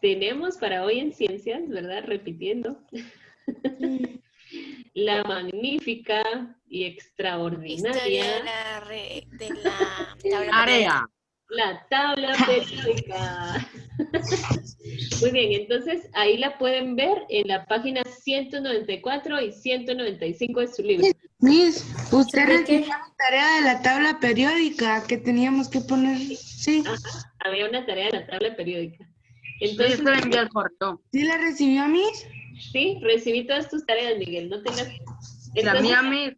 tenemos para hoy en ciencias, ¿verdad? Repitiendo. La magnífica y extraordinaria Historia de la tabla Área. la tabla periódica. Muy bien, entonces ahí la pueden ver en la página 194 y 195 de su libro. Miss, usted ¿Sabe qué? recibió mi tarea de la tabla periódica que teníamos que poner. Sí. Ajá, había una tarea de la tabla periódica. Sí, Entonces, esto le envié el correo. ¿Sí la recibió, Miss? sí, recibí todas tus tareas, Miguel, no tengas... La Entonces, mía, Miss.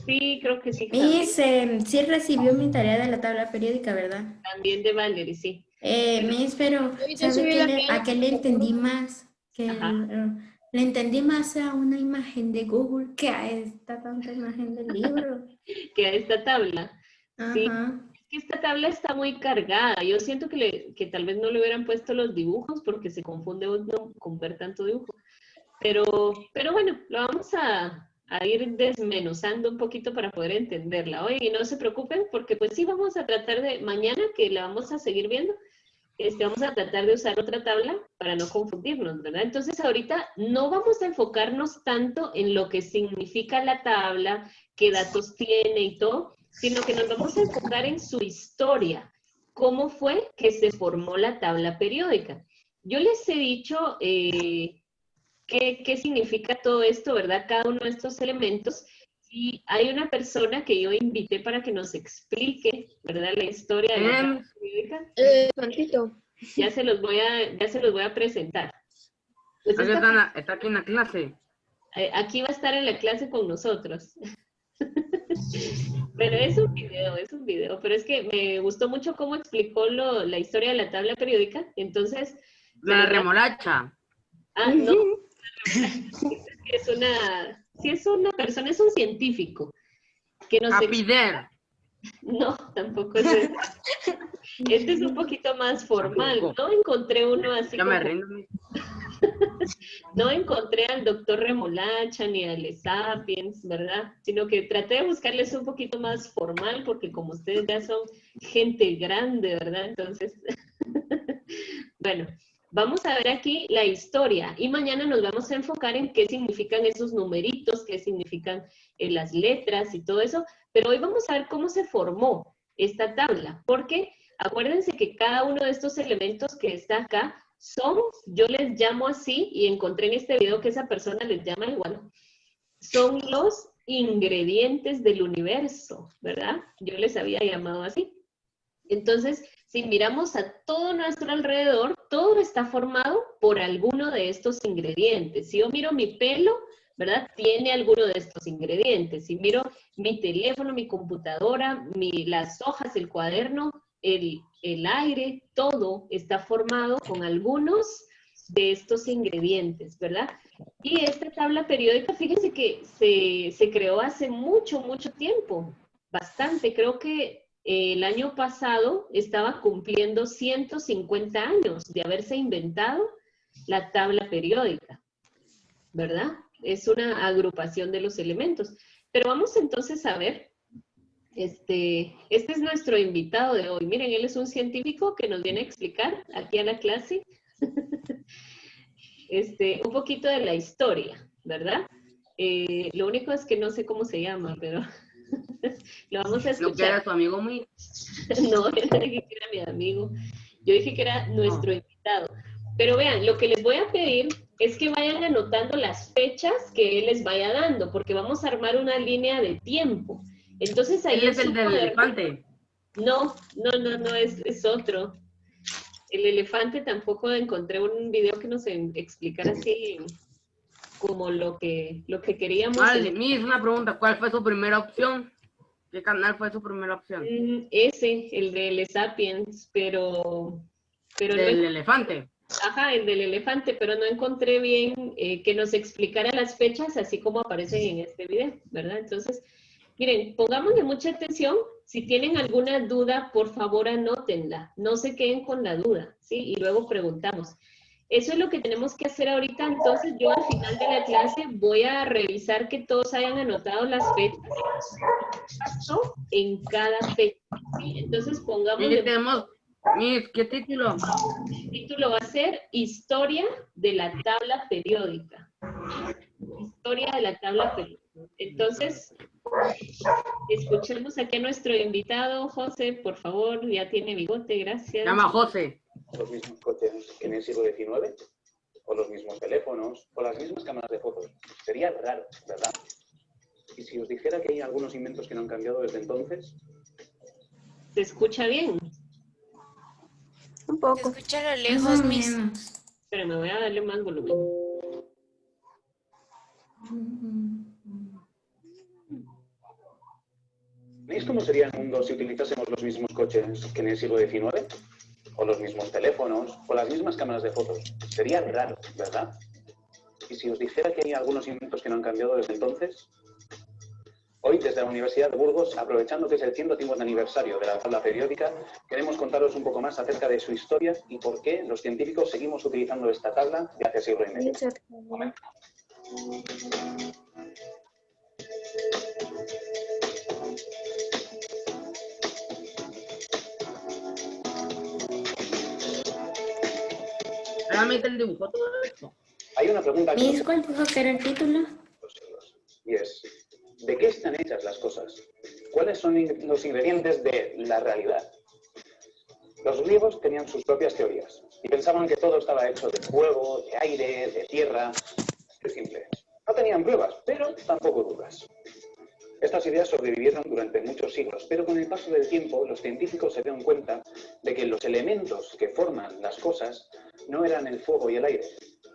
sí, creo que sí. Javier. Miss, sí recibió mi tarea de la tabla periódica, ¿verdad? También de Valerie, sí. Miss, pero ¿sabe a qué le entendí más? Que le entendí más a una imagen de Google que a esta tanta imagen del libro. Que a esta tabla. Sí, Ajá. es que esta tabla está muy cargada. Yo siento que tal vez no le hubieran puesto los dibujos porque se confunde uno con ver tanto dibujo. Pero bueno, lo vamos a ir desmenuzando un poquito para poder entenderla. Oye, y no se preocupen porque pues sí vamos a tratar de, mañana que la vamos a seguir viendo, vamos a tratar de usar otra tabla para no confundirnos, ¿verdad? Entonces ahorita no vamos a enfocarnos tanto en lo que significa la tabla, qué datos tiene y todo, sino que nos vamos a enfocar en su historia, cómo fue que se formó la tabla periódica. Yo les he dicho qué significa todo esto, ¿verdad? Cada uno de estos elementos. Y hay una persona que yo invité para que nos explique, ¿verdad? La historia de la tabla periódica. Tantito. Ya se los voy a presentar. Pues Aquí está aquí en la clase. aquí va a estar en la clase con nosotros. Pero es un video, pero es que me gustó mucho cómo explicó la historia de la tabla periódica, entonces... La remolacha. Ah, no, es una persona, es un científico. Que nos Apider. No, tampoco es eso. Este es un poquito más formal. No encontré uno así Ya como... me rindo. No encontré al doctor Remolacha ni al Sapiens, ¿verdad? Sino que traté de buscarles un poquito más formal, porque como ustedes ya son gente grande, ¿verdad? Entonces, bueno, vamos a ver aquí la historia y mañana nos vamos a enfocar en qué significan esos numeritos, qué significan las letras y todo eso, pero hoy vamos a ver cómo se formó esta tabla, porque acuérdense que cada uno de estos elementos que está acá son, yo les llamo así, y encontré en este video que esa persona les llama igual, son los ingredientes del universo, ¿verdad? Yo les había llamado así. Entonces, si miramos a todo nuestro alrededor, todo está formado por alguno de estos ingredientes. Si yo miro mi pelo, ¿verdad? Tiene alguno de estos ingredientes. Si miro mi teléfono, mi computadora, las hojas, el cuaderno, el aire, todo está formado con algunos de estos ingredientes, ¿verdad? Y esta tabla periódica, fíjense que se creó hace mucho, mucho tiempo, bastante. Creo que el año pasado estaba cumpliendo 150 años de haberse inventado la tabla periódica, ¿verdad? Es una agrupación de los elementos. Pero vamos entonces a ver, este es nuestro invitado de hoy. Miren, él es un científico que nos viene a explicar aquí a la clase un poquito de la historia, ¿verdad? Lo único es que no sé cómo se llama, pero lo vamos a escuchar. ¿No que era tu amigo mío? No, yo dije que era mi amigo. Yo dije que era nuestro invitado. Pero vean, lo que les voy a pedir es que vayan anotando las fechas que él les vaya dando, porque vamos a armar una línea de tiempo. Entonces ahí ¿Él es el del elefante? No, es otro. El elefante tampoco encontré un video que nos explicara así como lo que queríamos. Vale, Miss, una pregunta. ¿Cuál fue su primera opción? ¿Qué canal fue su primera opción? Ese, el de Sapiens, pero ¿Del elefante? Ajá, el del elefante, pero no encontré bien que nos explicara las fechas así como aparecen en este video, ¿verdad? Entonces, miren, pongámosle mucha atención. Si tienen alguna duda, por favor anótenla. No se queden con la duda, ¿sí? Y luego preguntamos. Eso es lo que tenemos que hacer ahorita. Entonces, yo al final de la clase voy a revisar que todos hayan anotado las fechas en cada fecha, ¿sí? Entonces, pongámosle... Miss, ¿qué título? El título va a ser Historia de la tabla periódica. Historia de la tabla periódica. Entonces, escuchemos aquí a nuestro invitado, José, por favor, ya tiene bigote, gracias. Llama José. Los mismos coches que en el siglo XIX, o los mismos teléfonos, o las mismas cámaras de fotos. Sería raro, ¿verdad? Y si os dijera que hay algunos inventos que no han cambiado desde entonces. ¿Se escucha bien? Se Un poco. escucha a lo lejos, Miss. Pero me voy a darle más volumen. ¿Veis cómo sería el mundo si utilizásemos los mismos coches que en el siglo XIX? O los mismos teléfonos, o las mismas cámaras de fotos. Sería raro, ¿verdad? Y si os dijera que hay algunos inventos que no han cambiado desde entonces. Hoy, desde la Universidad de Burgos, aprovechando que es el 150 aniversario de la tabla periódica, queremos contaros un poco más acerca de su historia y por qué los científicos seguimos utilizando esta tabla de hace siglo y medio. Realmente el dibujo todo esto. Hay una pregunta que Miss, ¿cuál dijo que era el título? y es, ¿de qué están hechas las cosas? ¿Cuáles son los ingredientes de la realidad? Los griegos tenían sus propias teorías y pensaban que todo estaba hecho de fuego, de aire, de tierra. Es simple. No tenían pruebas, pero tampoco dudas. Estas ideas sobrevivieron durante muchos siglos, pero con el paso del tiempo los científicos se dieron cuenta de que los elementos que forman las cosas no eran el fuego y el aire,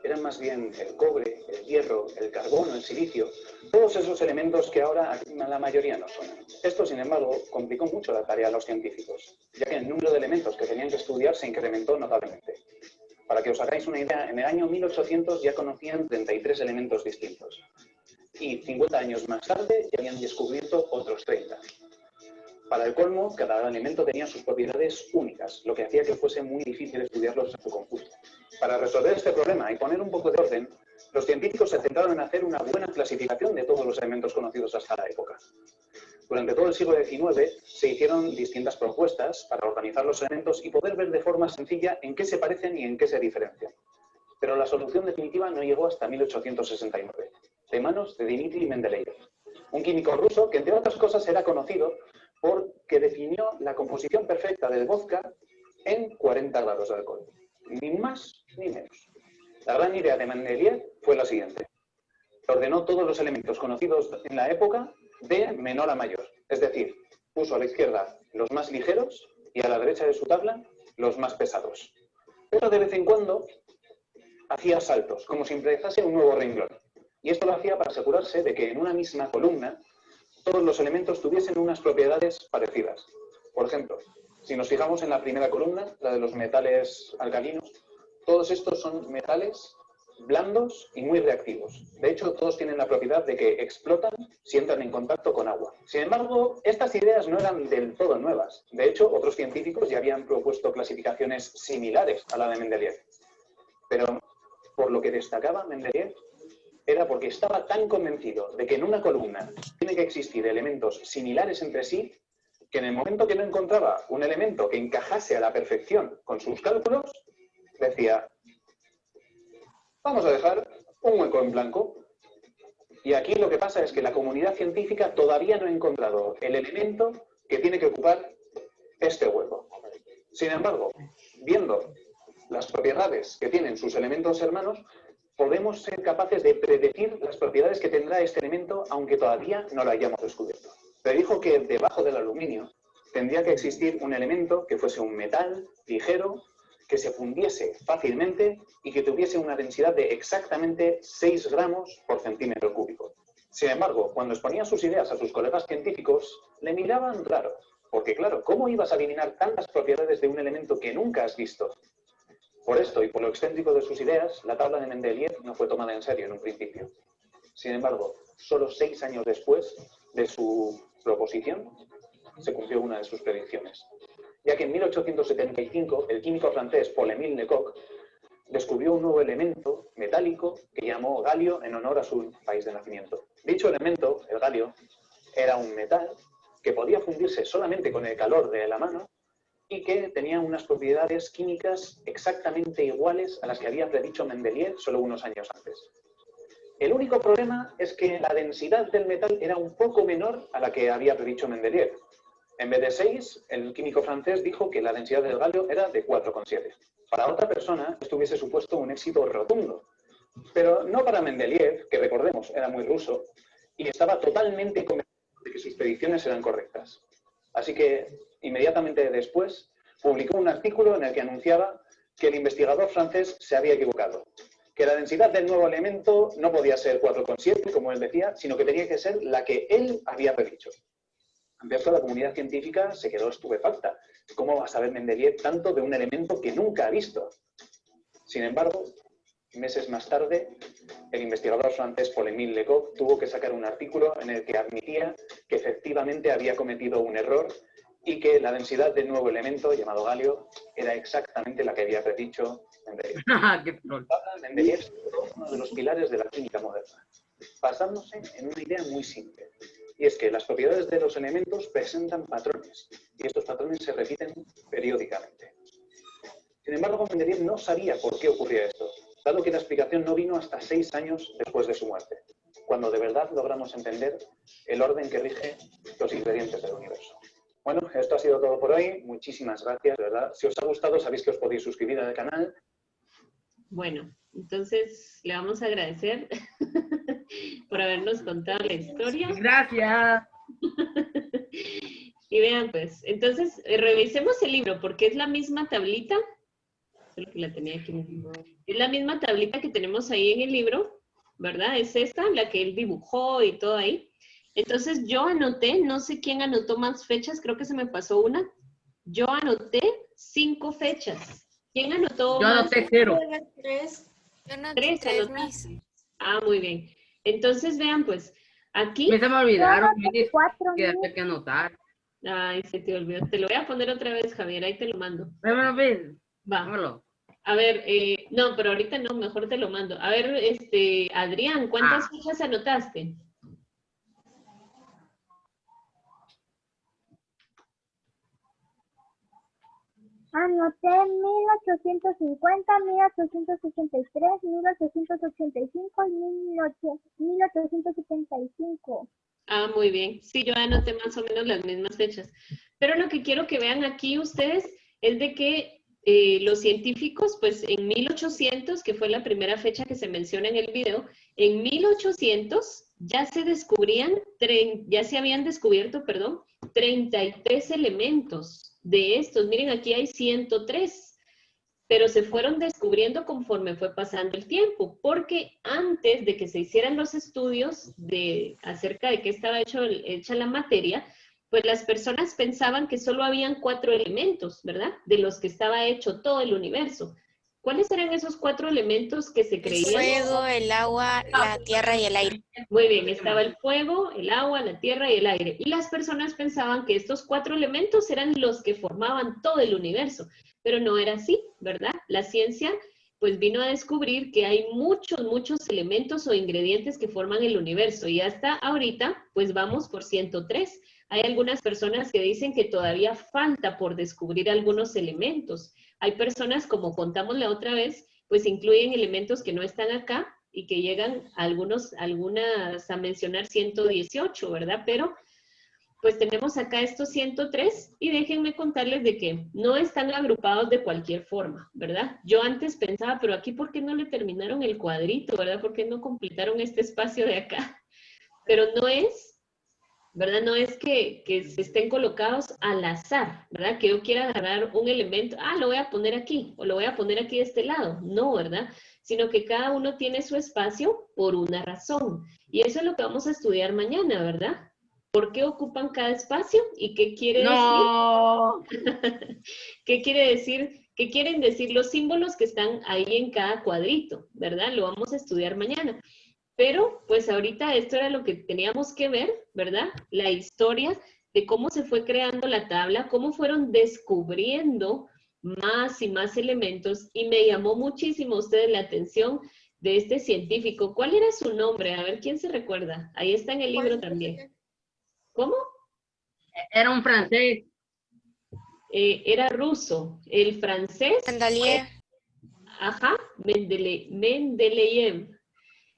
eran más bien el cobre, el hierro, el carbono, el silicio, todos esos elementos que ahora a la mayoría no son. Esto, sin embargo, complicó mucho la tarea a los científicos, ya que el número de elementos que tenían que estudiar se incrementó notablemente. Para que os hagáis una idea, en el año 1800 ya conocían 33 elementos distintos. Y 50 años más tarde ya habían descubierto otros 30. Para el colmo, cada elemento tenía sus propiedades únicas, lo que hacía que fuese muy difícil estudiarlos en su conjunto. Para resolver este problema y poner un poco de orden, los científicos se centraron en hacer una buena clasificación de todos los elementos conocidos hasta la época. Durante todo el siglo XIX se hicieron distintas propuestas para organizar los elementos y poder ver de forma sencilla en qué se parecen y en qué se diferencian. Pero la solución definitiva no llegó hasta 1869, de manos de Dmitri Mendeleev, un químico ruso que, entre otras cosas, era conocido porque definió la composición perfecta del vodka en 40 grados de alcohol, ni más ni menos. La gran idea de Mendeleev fue la siguiente. Ordenó todos los elementos conocidos en la época de menor a mayor, es decir, puso a la izquierda los más ligeros y a la derecha de su tabla los más pesados. Pero de vez en cuando hacía saltos, como si empezase un nuevo renglón. Y esto lo hacía para asegurarse de que en una misma columna todos los elementos tuviesen unas propiedades parecidas. Por ejemplo, si nos fijamos en la primera columna, la de los metales alcalinos, todos estos son metales blandos y muy reactivos. De hecho, todos tienen la propiedad de que explotan si entran en contacto con agua. Sin embargo, estas ideas no eran del todo nuevas. De hecho, otros científicos ya habían propuesto clasificaciones similares a la de Mendeleev. Pero por lo que destacaba Mendeleev era porque estaba tan convencido de que en una columna tiene que existir elementos similares entre sí, que en el momento que no encontraba un elemento que encajase a la perfección con sus cálculos, decía, vamos a dejar un hueco en blanco. Y aquí lo que pasa es que la comunidad científica todavía no ha encontrado el elemento que tiene que ocupar este hueco. Sin embargo, viendo las propiedades que tienen sus elementos hermanos, podemos ser capaces de predecir las propiedades que tendrá este elemento, aunque todavía no lo hayamos descubierto. Predijo que debajo del aluminio tendría que existir un elemento que fuese un metal ligero, que se fundiese fácilmente y que tuviese una densidad de exactamente 6 gramos por centímetro cúbico. Sin embargo, cuando exponía sus ideas a sus colegas científicos, le miraban raro, porque claro, ¿cómo ibas a adivinar tantas propiedades de un elemento que nunca has visto? Por esto y por lo excéntrico de sus ideas, la tabla de Mendeleev no fue tomada en serio en un principio. Sin embargo, solo 6 años después de su proposición, se cumplió una de sus predicciones, ya que en 1875 el químico francés Paul-Émile Lecoq descubrió un nuevo elemento metálico que llamó galio en honor a su país de nacimiento. Dicho elemento, el galio, era un metal que podía fundirse solamente con el calor de la mano y que tenía unas propiedades químicas exactamente iguales a las que había predicho Mendeleev solo unos años antes. El único problema es que la densidad del metal era un poco menor a la que había predicho Mendeleev. En vez de 6, el químico francés dijo que la densidad del galio era de 4,7. Para otra persona, esto hubiese supuesto un éxito rotundo. Pero no para Mendeleev, que recordemos, era muy ruso, y estaba totalmente convencido de que sus predicciones eran correctas. Así que, inmediatamente después, publicó un artículo en el que anunciaba que el investigador francés se había equivocado, que la densidad del nuevo elemento no podía ser 4,7, como él decía, sino que tenía que ser la que él había predicho. Ante esto, la comunidad científica se quedó estupefacta. ¿Cómo va a saber Mendeleev tanto de un elemento que nunca ha visto? Sin embargo, meses más tarde, el investigador francés Paul-Émile Lecoq tuvo que sacar un artículo en el que admitía que efectivamente había cometido un error y que la densidad del nuevo elemento, llamado galio, era exactamente la que había predicho Mendeleev. Mendeleev es uno de los pilares de la química moderna, basándose en una idea muy simple. Y es que las propiedades de los elementos presentan patrones, y estos patrones se repiten periódicamente. Sin embargo, Mendeleev no sabía por qué ocurría esto, dado que la explicación no vino hasta 6 años después de su muerte, cuando de verdad logramos entender el orden que rige los ingredientes del universo. Bueno, esto ha sido todo por hoy. Muchísimas gracias, de verdad. Si os ha gustado, sabéis que os podéis suscribir al canal. Bueno, entonces le vamos a agradecer por habernos contado la historia. Gracias. Y vean, pues, entonces revisemos el libro, porque es la misma tablita. Creo que la tenía aquí. Es la misma tablita que tenemos ahí en el libro, ¿verdad? Es esta, la que él dibujó y todo ahí. Entonces yo anoté, no sé quién anotó más fechas, creo que se me pasó una. Yo anoté 5 fechas. ¿Quién anotó Yo más? anoté 0. Yo no 3 tres, anotaste. mis. Ah, muy bien. Entonces vean, pues, aquí. Me se me olvidaron, mis, 4, que había que anotar. Ay, se te olvidó. Te lo voy a poner otra vez, Javier, ahí te lo mando. Bueno, ven, Va. dámelo. A ver, no, pero ahorita no, mejor te lo mando. A ver, Adrián, ¿cuántas fechas anotaste? Anoté 1850, 1863, 1885 y 1875. Ah, muy bien. Sí, yo anoté más o menos las mismas fechas. Pero lo que quiero que vean aquí ustedes es de que los científicos, pues en 1800, que fue la primera fecha que se menciona en el video, en 1800 ya se descubrían, ya se habían descubierto, perdón, 33 elementos de estos. Miren, aquí hay 103, pero se fueron descubriendo conforme fue pasando el tiempo, porque antes de que se hicieran los estudios acerca de qué estaba hecha la materia, pues las personas pensaban que solo habían 4 elementos, ¿verdad? De los que estaba hecho todo el universo. ¿Cuáles eran esos 4 elementos que se El creían? fuego, el agua, la tierra y el aire. Muy bien, estaba el fuego, el agua, la tierra y el aire. Y las personas pensaban que estos 4 elementos eran los que formaban todo el universo, pero no era así, ¿verdad? La ciencia pues vino a descubrir que hay muchos elementos o ingredientes que forman el universo y hasta ahorita pues vamos por 103. Hay algunas personas que dicen que todavía falta por descubrir algunos elementos. Hay personas, como contamos la otra vez, pues incluyen elementos que no están acá y que llegan algunas a mencionar 118, ¿verdad? Pero pues tenemos acá estos 103 y déjenme contarles de que no están agrupados de cualquier forma, ¿verdad? Yo antes pensaba, pero aquí ¿por qué no le terminaron el cuadrito, verdad? ¿Por qué no completaron este espacio de acá? Pero no es, ¿verdad? No es que se estén colocados al azar, ¿verdad? Que yo quiera agarrar un elemento, lo voy a poner aquí, o lo voy a poner aquí de este lado. No, ¿verdad? Sino que cada uno tiene su espacio por una razón. Y eso es lo que vamos a estudiar mañana, ¿verdad? ¿Por qué ocupan cada espacio? ¿Y qué quiere decir? ¿Qué quiere decir? ¿Qué quieren decir los símbolos que están ahí en cada cuadrito? ¿Verdad? Lo vamos a estudiar mañana. Pero, pues ahorita esto era lo que teníamos que ver, ¿verdad? La historia de cómo se fue creando la tabla, cómo fueron descubriendo más y más elementos, y me llamó muchísimo a ustedes la atención de este científico. ¿Cuál era su nombre? A ver, ¿quién se recuerda? Ahí está en el libro también. ¿Cómo? Era un francés. era ruso. El francés, Mendeleev. ajá, Mendeleev.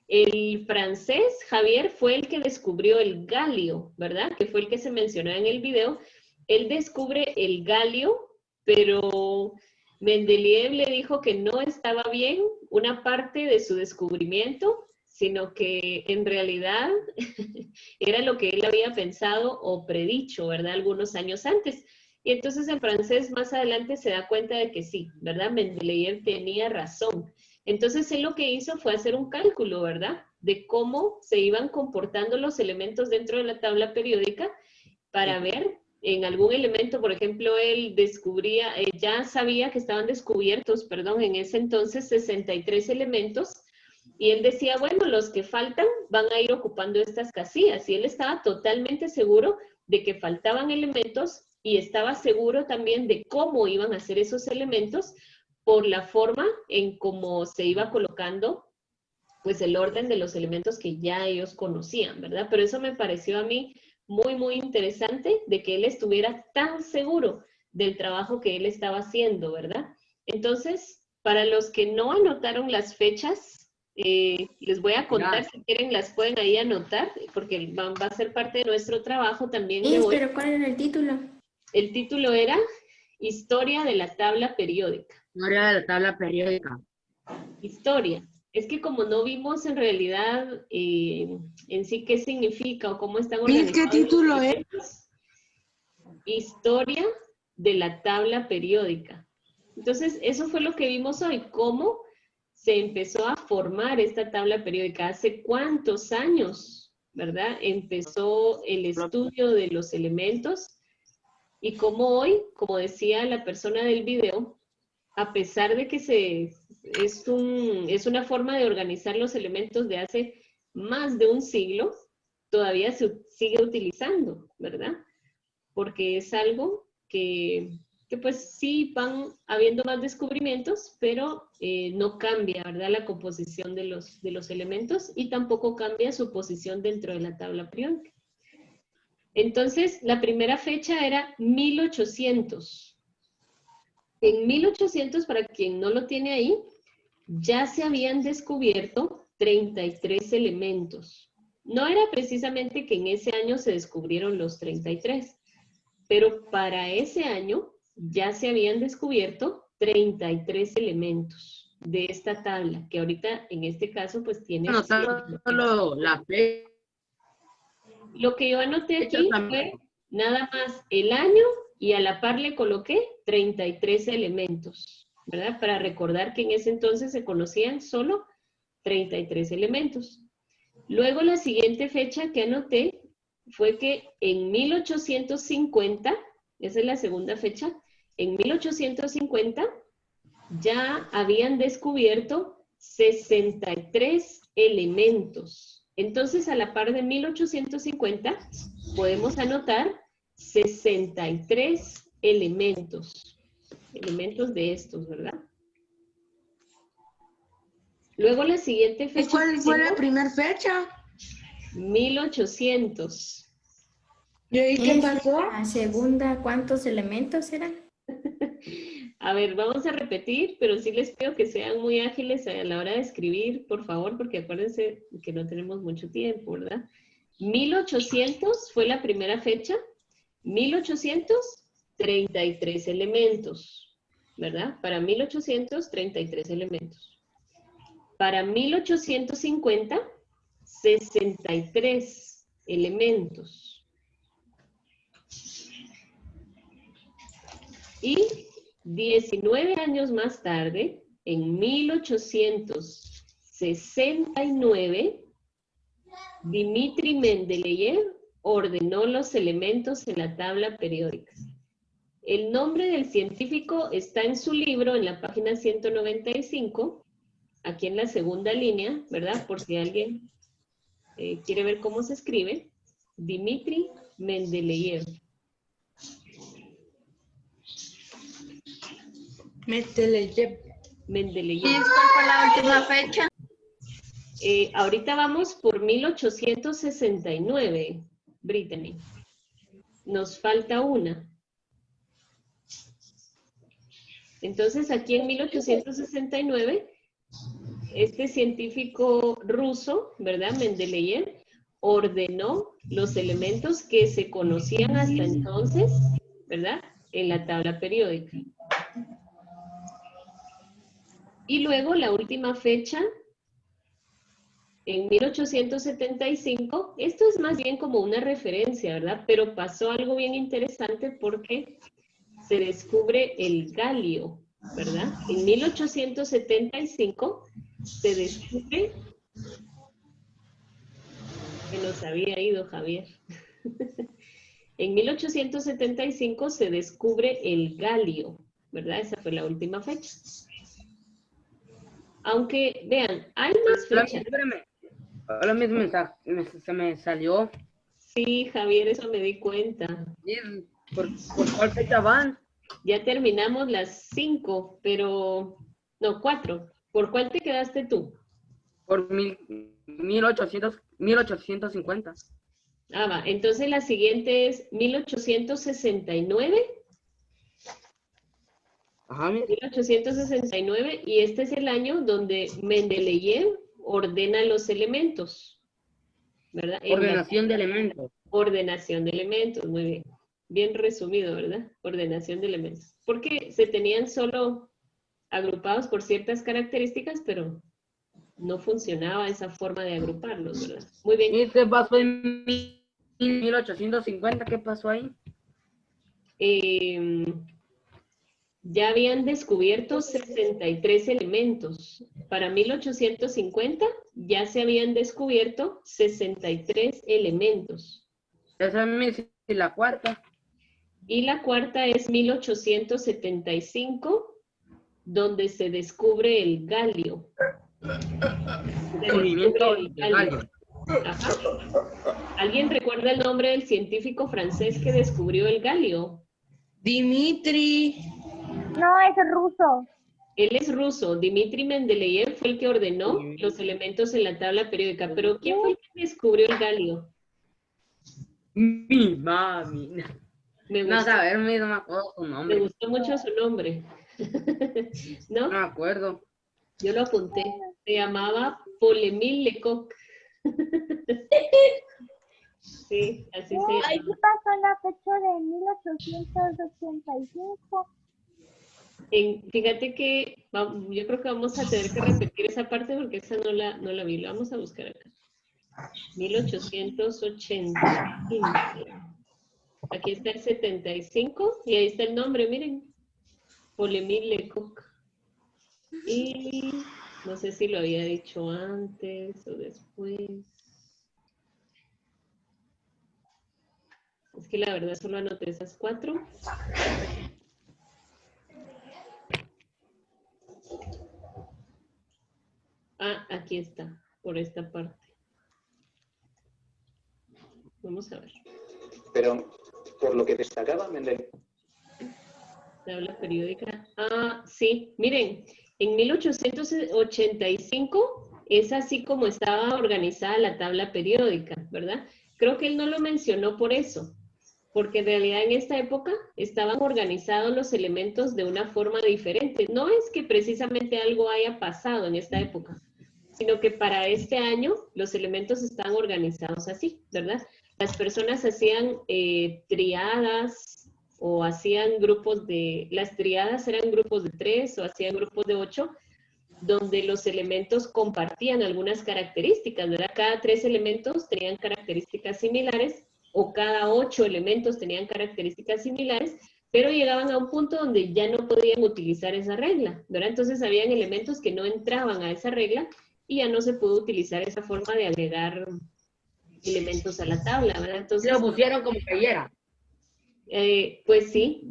El francés, Javier, fue el que descubrió el galio, ¿verdad? Que fue el que se mencionó en el video. Él descubre el galio, pero Mendeleev le dijo que no estaba bien una parte de su descubrimiento, sino que en realidad era lo que él había pensado o predicho, ¿verdad? Algunos años antes. Y entonces el francés más adelante se da cuenta de que sí, ¿verdad? Mendeleev tenía razón. Entonces él lo que hizo fue hacer un cálculo, ¿verdad? De cómo se iban comportando los elementos dentro de la tabla periódica para ver en algún elemento, por ejemplo, él descubría, ya sabía que estaban descubiertos, perdón, en ese entonces 63 elementos, y él decía, bueno, los que faltan van a ir ocupando estas casillas, y él estaba totalmente seguro de que faltaban elementos, y estaba seguro también de cómo iban a ser esos elementos, por la forma en cómo se iba colocando, pues el orden de los elementos que ya ellos conocían, ¿verdad? Pero eso me pareció a mí muy, muy interesante de que él estuviera tan seguro del trabajo que él estaba haciendo, ¿verdad? Entonces, para los que no anotaron las fechas, les voy a contar, si quieren las pueden ahí anotar, porque va a ser parte de nuestro trabajo también de hoy. Pero ¿cuál era el título? El título era Historia de la tabla periódica. Historia de la tabla periódica. Historia. Es que como no vimos en realidad en sí qué significa o cómo están organizados. ¿Qué título es? Historia de la tabla periódica. Entonces, eso fue lo que vimos hoy, cómo se empezó a formar esta tabla periódica. ¿Hace cuántos años, verdad? Empezó el estudio de los elementos y cómo hoy, como decía la persona del video, a pesar de que es una forma de organizar los elementos de hace más de un siglo, todavía se sigue utilizando, ¿verdad? Porque es algo que pues sí van habiendo más descubrimientos, pero no cambia, ¿verdad? La composición de los elementos y tampoco cambia su posición dentro de la tabla periódica. Entonces, la primera fecha era 1800. En 1800, para quien no lo tiene ahí, ya se habían descubierto 33 elementos. No era precisamente que en ese año se descubrieron los 33, pero para ese año ya se habían descubierto 33 elementos de esta tabla, que ahorita en este caso pues tiene... No, solo la fecha. Lo que yo anoté aquí fue nada más el año y a la par le coloqué 33 elementos, ¿verdad? Para recordar que en ese entonces se conocían solo 33 elementos. Luego la siguiente fecha que anoté fue que en 1850, esa es la segunda fecha, en 1850 ya habían descubierto 63 elementos. Entonces, a la par de 1850, podemos anotar 63 elementos de estos, ¿verdad? Luego la siguiente fecha... ¿Y cuál fue la primera fecha? 1800. ¿Y ahí qué pasó? La segunda, ¿cuántos elementos eran? A ver, vamos a repetir, pero sí les pido que sean muy ágiles a la hora de escribir, por favor, porque acuérdense que no tenemos mucho tiempo, ¿verdad? 1800 fue la primera fecha. 1800, 33 elementos, ¿verdad? Para 1800, 33 elementos. Para 1850, 63 elementos. Y 19 años más tarde, en 1869, Dmitri Mendeleev ordenó los elementos en la tabla periódica. El nombre del científico está en su libro, en la página 195, aquí en la segunda línea, ¿verdad? Por si alguien quiere ver cómo se escribe. Dmitri Mendeleev. Mendeleev. Mendeleev. ¿Y cuál fue la última fecha? Ahorita vamos por 1869, Brittany. Nos falta una. Entonces, aquí en 1869, este científico ruso, ¿verdad? Mendeleev, ordenó los elementos que se conocían hasta entonces, ¿verdad? En la tabla periódica. Y luego la última fecha, en 1875, esto es más bien como una referencia, ¿verdad? Pero pasó algo bien interesante porque se descubre el galio, ¿verdad? En 1875 se descubre, que nos había ido Javier. En 1875 se descubre el galio, ¿verdad? Esa fue la última fecha. Aunque, vean, hay más fechas. Espérame. Ahora mismo se me salió. Sí, Javier, eso me di cuenta. ¿Por cuál fecha van? Ya terminamos las 5, pero... No, 4. ¿Por cuál te quedaste tú? Por 1850. Ah, va. Entonces la siguiente es 1869. Ajá, 1869, y este es el año donde Mendeleev ordena los elementos, ¿verdad? Ordenación de elementos. Ordenación de elementos, muy bien. Bien resumido, ¿verdad? Ordenación de elementos. Porque se tenían solo agrupados por ciertas características, pero no funcionaba esa forma de agruparlos, ¿verdad? Muy bien. ¿Y qué pasó en 1850? ¿Qué pasó ahí? Ya habían descubierto 63 elementos. Para 1850 ya se habían descubierto 63 elementos. Esa es la cuarta. Y la cuarta es 1875, donde se descubre el galio. Descubrimiento del galio. Ajá. ¿Alguien recuerda el nombre del científico francés que descubrió el galio? Dimitri. No, es ruso. Él es ruso. Dmitri Mendeleev fue el que ordenó los elementos en la tabla periódica. Pero ¿quién fue el que descubrió el galio? Mi mami. No, a ver, no me acuerdo su nombre. Me gustó mucho su nombre. ¿No? No me acuerdo. Yo lo apunté. Se llamaba Paul-Émile Lecoq. Sí, así se llama. ¿Qué pasó en la fecha de 1885? Fíjate que yo creo que vamos a tener que repetir esa parte porque esa no la vi. La vamos a buscar acá. 1885. Aquí está el 75 y ahí está el nombre, miren. Paul-Émile Lecoq. Y no sé si lo había dicho antes o después. Es que la verdad solo anoté esas 4. Ah, aquí está, por esta parte. Vamos a ver. Pero, por lo que destacaba Mendel. Tabla periódica. Ah, sí, miren, en 1885 es así como estaba organizada la tabla periódica, ¿verdad? Creo que él no lo mencionó por eso, porque en realidad en esta época estaban organizados los elementos de una forma diferente. No es que precisamente algo haya pasado en esta época, sino que para este año los elementos estaban organizados así, ¿verdad? Las personas hacían triadas o hacían grupos las triadas eran grupos de 3 o hacían grupos de 8, donde los elementos compartían algunas características, ¿verdad? Cada 3 elementos tenían características similares, o cada 8 elementos tenían características similares, pero llegaban a un punto donde ya no podían utilizar esa regla, ¿verdad? Entonces habían elementos que no entraban a esa regla y ya no se pudo utilizar esa forma de agregar elementos a la tabla, ¿verdad? Entonces lo pusieron como cayera. Pues sí,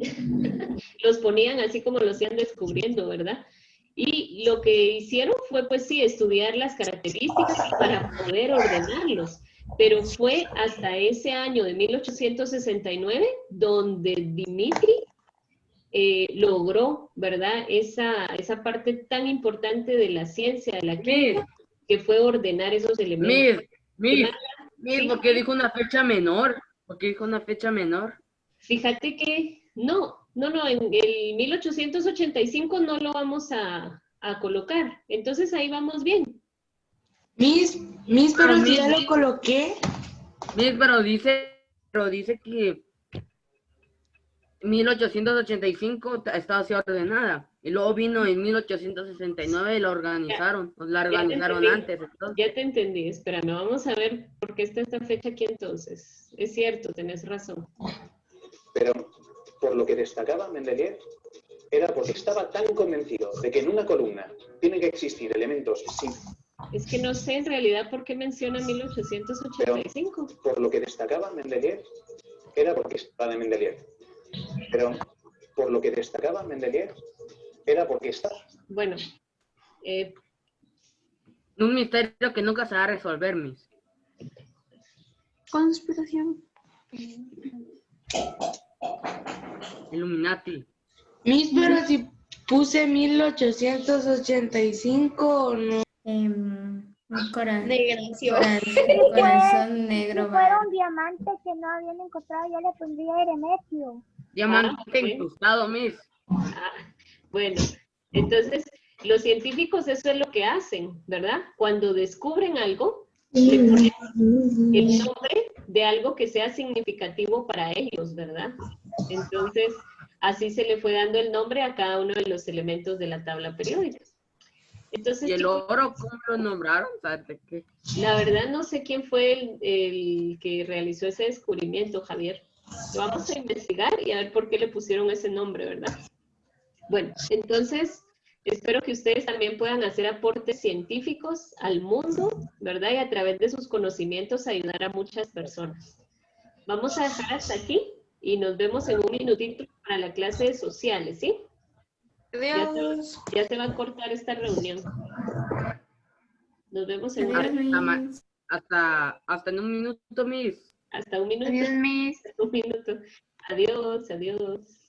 los ponían así como los iban descubriendo, ¿verdad? Y lo que hicieron fue, pues sí, estudiar las características para poder ordenarlos. Pero fue hasta ese año de 1869 donde Dimitri logró, ¿verdad? Esa parte tan importante de la ciencia, de la química, que fue ordenar esos elementos. ¿Por qué dijo una fecha menor? ¿Por qué dijo una fecha menor? Fíjate que no, No, en el 1885 no lo vamos a colocar. Entonces ahí vamos bien. Miss, pero si ya lo coloqué. Miss, pero dice que 1885 estaba así ordenada. Y luego vino en 1869 y la organizaron antes. Entonces. Ya te entendí, espérame, vamos a ver por qué está esta fecha aquí entonces. Es cierto, tenés razón. Pero por lo que destacaba Mendeleev era porque estaba tan convencido de que en una columna tienen que existir elementos sin... Es que no sé en realidad por qué menciona 1885. Pero por lo que destacaba Mendeleev era porque estaba de Mendeleev. Pero por lo que destacaba Mendeleev era porque estaba... Bueno, Un misterio que nunca se va a resolver, Miss. Conspiración. Illuminati. Miss, pero si puse 1885 o no. Un corazón negro. Si fuera un diamante que no habían encontrado, yo le pondría Hermetio. Diamante ok. incrustado, Miss. Bueno, entonces los científicos eso es lo que hacen, ¿verdad? Cuando descubren algo, le ponen el nombre de algo que sea significativo para ellos, ¿verdad? Entonces, así se le fue dando el nombre a cada uno de los elementos de la tabla periódica. Entonces, ¿Y el chicos, oro cómo lo nombraron? ¿Sabes de qué? la verdad no sé quién fue el que realizó ese descubrimiento, Javier. Lo vamos a investigar y a ver por qué le pusieron ese nombre, ¿verdad? Bueno, entonces, espero que ustedes también puedan hacer aportes científicos al mundo, ¿verdad? Y a través de sus conocimientos ayudar a muchas personas. Vamos a dejar hasta aquí y nos vemos en un minutito para la clase de sociales, ¿sí? Adiós. Ya se va a cortar esta reunión. Nos vemos en Hasta en un minuto, Miss. hasta un minuto. Adiós, Miss. Un minuto. Adiós, adiós.